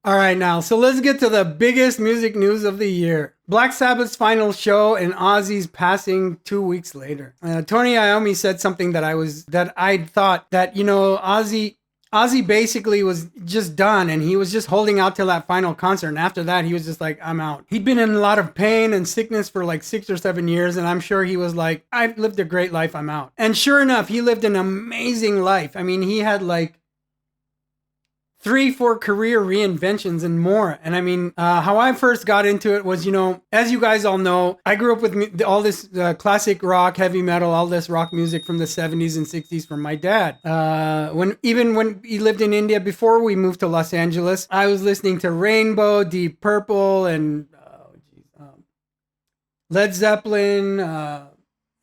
All right, now, so let's get to the biggest music news of the year. Black Sabbath's final show and Ozzy's passing 2 weeks later. Tony Iommi said something that I thought that, Ozzy basically was just done, and he was just holding out till that final concert. And after that, he was just like, I'm out. He'd been in a lot of pain and sickness for like 6 or 7 years. And I'm sure he was like, I've lived a great life. I'm out. And sure enough, he lived an amazing life. I mean, he had like 3-4 career reinventions and more. And I mean, how I first got into it was, as you guys all know, I grew up with all this classic rock, heavy metal, all this rock music from the 70s and 60s from my dad. When he lived in India, before we moved to Los Angeles, I was listening to Rainbow, Deep Purple, and Led Zeppelin.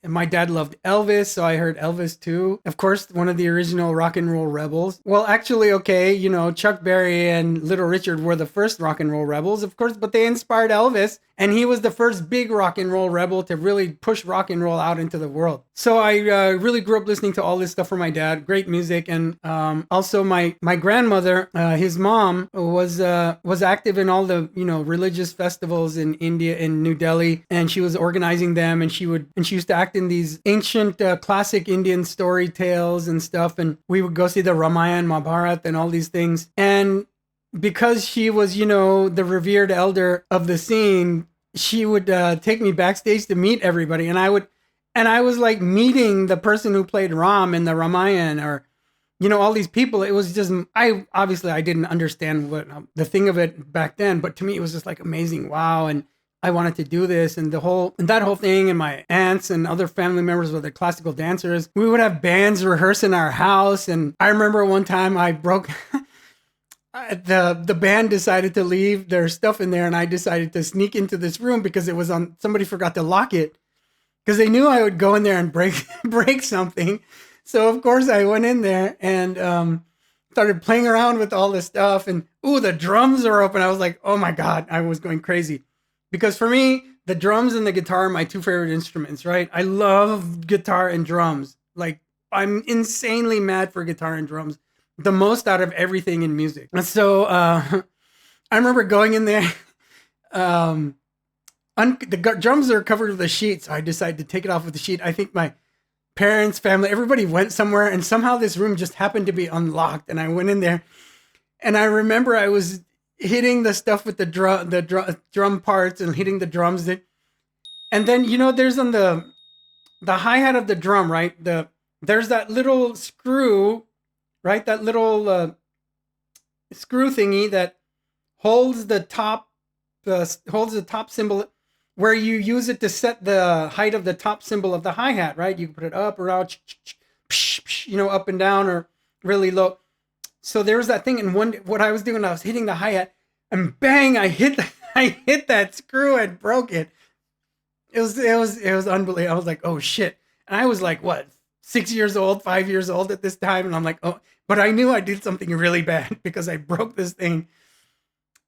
And my dad loved Elvis, so I heard Elvis too. Of course, one of the original rock and roll rebels. Well, actually, okay, Chuck Berry and Little Richard were the first rock and roll rebels, of course, but they inspired Elvis, and he was the first big rock and roll rebel to really push rock and roll out into the world. So I really grew up listening to all this stuff from my dad, great music, and also my grandmother, his mom, was active in all the religious festivals in India, in New Delhi, and she was organizing them, and she used to act in these ancient classic Indian story tales and stuff, and we would go see the Ramayana, Mahabharata, and all these things. And because she was, the revered elder of the scene, she would take me backstage to meet everybody, and I was like meeting the person who played Ram in the Ramayana, or all these people. It was just, I didn't understand what the thing of it back then, but to me it was just like amazing, wow. And I wanted to do this, and that whole thing. And my aunts and other family members were the classical dancers. We would have bands rehearse in our house. And I remember one time I broke the band decided to leave their stuff in there, and I decided to sneak into this room because it was somebody forgot to lock it, because they knew I would go in there and break something. So of course I went in there and started playing around with all this stuff, and the drums are open. I was like, oh my God, I was going crazy. Because for me, the drums and the guitar are my two favorite instruments, right? I love guitar and drums. Like, I'm insanely mad for guitar and drums, the most out of everything in music. And so I remember going in there. The drums are covered with a sheet, so I decided to take it off with the sheet. I think my parents, family, everybody went somewhere, and somehow this room just happened to be unlocked. And I went in there, and I remember I was hitting the stuff with the drum parts and hitting the drums. And then, there's on the hi-hat of the drum, right? There's that little screw, right? That little screw thingy that holds the top cymbal, where you use it to set the height of the top cymbal of the hi-hat, right? You can put it up or out, up and down, or really low. So there was that thing, and what I was doing, I was hitting the hi-hat, and bang! I hit that screw and broke it. It was unbelievable. I was like, oh shit! And I was like, what, 6 years old, 5 years old at this time, and I'm like, oh! But I knew I did something really bad because I broke this thing.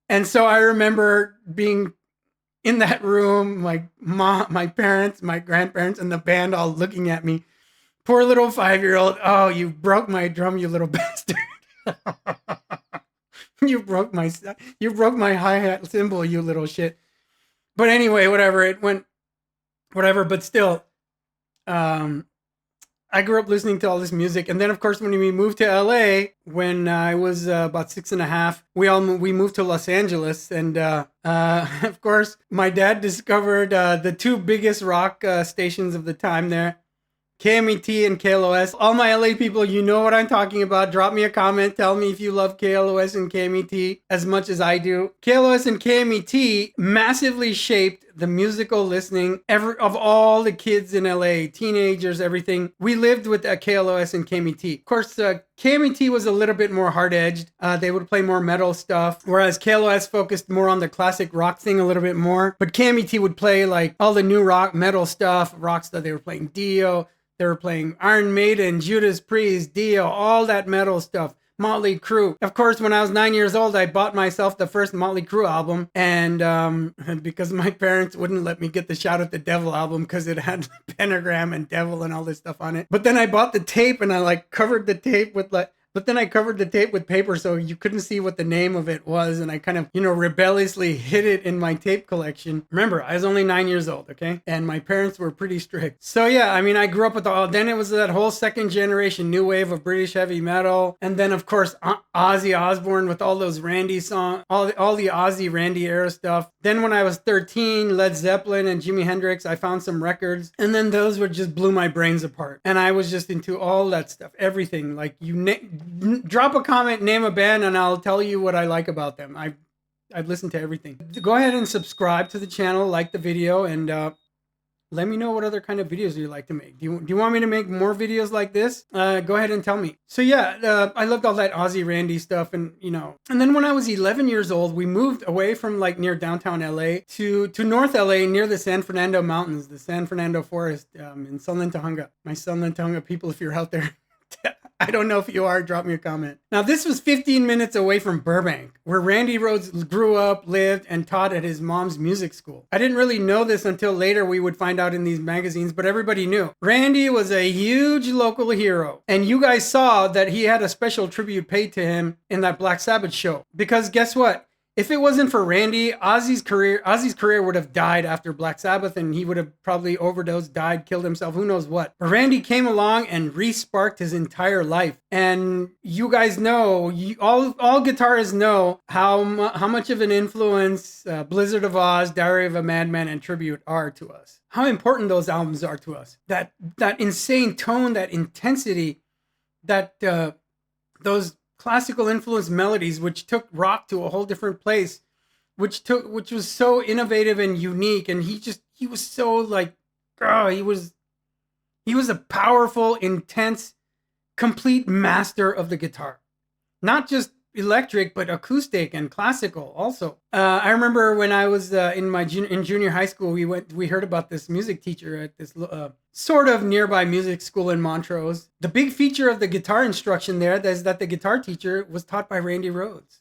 And so I remember being in that room, like my parents, my grandparents, and the band all looking at me. Poor little 5-year-old. Oh, you broke my drum, you little bastard. You broke my hi-hat cymbal, you little shit. But anyway, whatever, it went, whatever, but still, I grew up listening to all this music. And then, of course, when we moved to LA, when I was about 6.5, we moved to Los Angeles. And of course, my dad discovered the two biggest rock stations of the time there, KMET and KLOS. All my LA people, you know what I'm talking about. Drop me a comment. Tell me if you love KLOS and KMET as much as I do. KLOS and KMET massively shaped the musical listening of all the kids in LA, teenagers, everything. We lived with KLOS and KMET. Of course, KMET was a little bit more hard-edged. They would play more metal stuff, whereas KLOS focused more on the classic rock thing a little bit more. But KMET would play like all the new rock, metal stuff, rock stuff. They were playing Dio. They were playing Iron Maiden, Judas Priest, Dio, all that metal stuff. Motley Crue. Of course, when I was 9 years old, I bought myself the first Motley Crue album. And because my parents wouldn't let me get the Shout at the Devil album because it had Pentagram and Devil and all this stuff on it. But then I bought the tape, and I like covered the tape with like But then I covered the tape with paper so you couldn't see what the name of it was. And I kind of, rebelliously hid it in my tape collection. Remember, I was only 9 years old, okay? And my parents were pretty strict. So yeah, I mean, I grew up with then it was that whole second generation new wave of British heavy metal. And then, of course, Ozzy Osbourne with all those Randy songs, all the Ozzy Randy era stuff. Then when I was 13, Led Zeppelin and Jimi Hendrix, I found some records. And then those would just blew my brains apart. And I was just into all that stuff, everything. Like drop a comment, name a band, and I'll tell you what I like about them. I've listened to everything. Go ahead and subscribe to the channel, like the video, and let me know what other kind of videos you like to make. Do you want me to make more videos like this? Go ahead and tell me. So yeah, I loved all that Ozzy Randy stuff, and And then when I was 11 years old, we moved away from like near downtown LA to North LA near the San Fernando Mountains, the San Fernando Forest in Sunland Tujunga. My Sunland Tujunga people, if you're out there. I don't know if you are, drop me a comment. Now, this was 15 minutes away from Burbank, where Randy Rhoads grew up, lived, and taught at his mom's music school. I didn't really know this until later we would find out in these magazines, but everybody knew. Randy was a huge local hero, and you guys saw that he had a special tribute paid to him in that Black Sabbath show. Because guess what? If it wasn't for Randy, Ozzy's career would have died after Black Sabbath, and he would have probably overdosed, died, killed himself, who knows what. But Randy came along and re-sparked his entire life. And you guys know, all guitarists know how much of an influence Blizzard of Oz, Diary of a Madman, and Tribute are to us. How important those albums are to us. That insane tone, that intensity, those classical influenced melodies, which took rock to a whole different place, which was so innovative and unique. And he was so like, he was a powerful, intense, complete master of the guitar. Not just electric, but acoustic and classical also. I remember when I was in junior high school, we heard about this music teacher at this sort of nearby music school in Montrose. The big feature of the guitar instruction there is that the guitar teacher was taught by Randy Rhoads.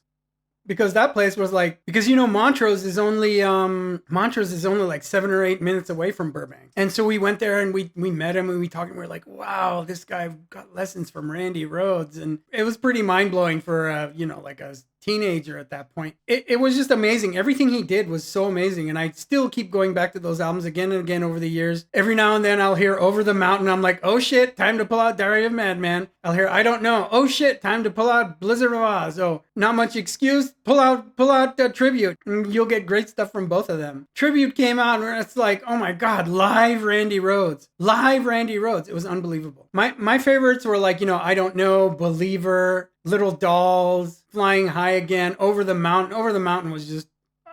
Because that place was like, Montrose is only like 7 or 8 minutes away from Burbank. And so we went there and we met him and we talked and we were like, wow, this guy got lessons from Randy Rhoads. And it was pretty mind blowing for, like a teenager at that point. It was just amazing. Everything he did was so amazing. And I still keep going back to those albums again and again over the years. Every now and then I'll hear Over the Mountain. I'm like, oh shit, time to pull out Diary of a Madman. I'll hear I Don't Know. Oh shit, time to pull out Blizzard of Oz. Oh, Not Much Excuse. Pull out Tribute. And you'll get great stuff from both of them. Tribute came out and it's like, oh my God, live Randy Rhoads. Live Randy Rhoads. It was unbelievable. My favorites were like, I Don't Know, Believer, Little Dolls, Flying High Again, Over the Mountain. Over the Mountain was just,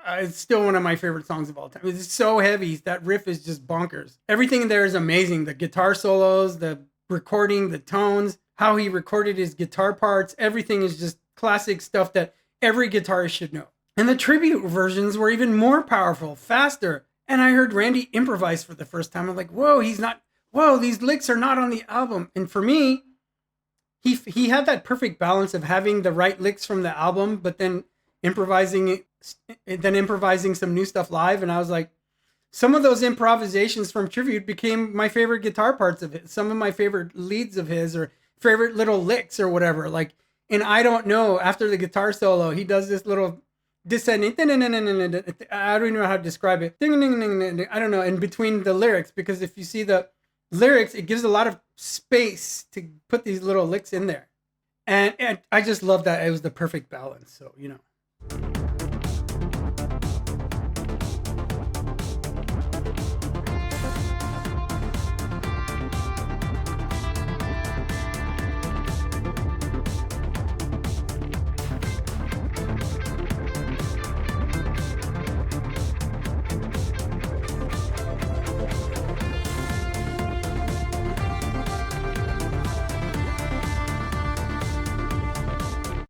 it's still one of my favorite songs of all time. It's so heavy. That riff is just bonkers. Everything in there is amazing. The guitar solos, the recording, the tones, how he recorded his guitar parts. Everything is just classic stuff that every guitarist should know. And the tribute versions were even more powerful, faster. And I heard Randy improvise for the first time. I'm like, whoa, these licks are not on the album. And for me, he had that perfect balance of having the right licks from the album, but then improvising some new stuff live. And I was like, some of those improvisations from Tribute became my favorite guitar parts of it. Some of my favorite leads of his or favorite little licks or whatever. Like in I Don't Know, after the guitar solo, he does this little descending. I don't even know how to describe it. I don't know. In between the lyrics, because if you see the lyrics, it gives a lot of space to put these little licks in there. And I just love that. It was the perfect balance. So,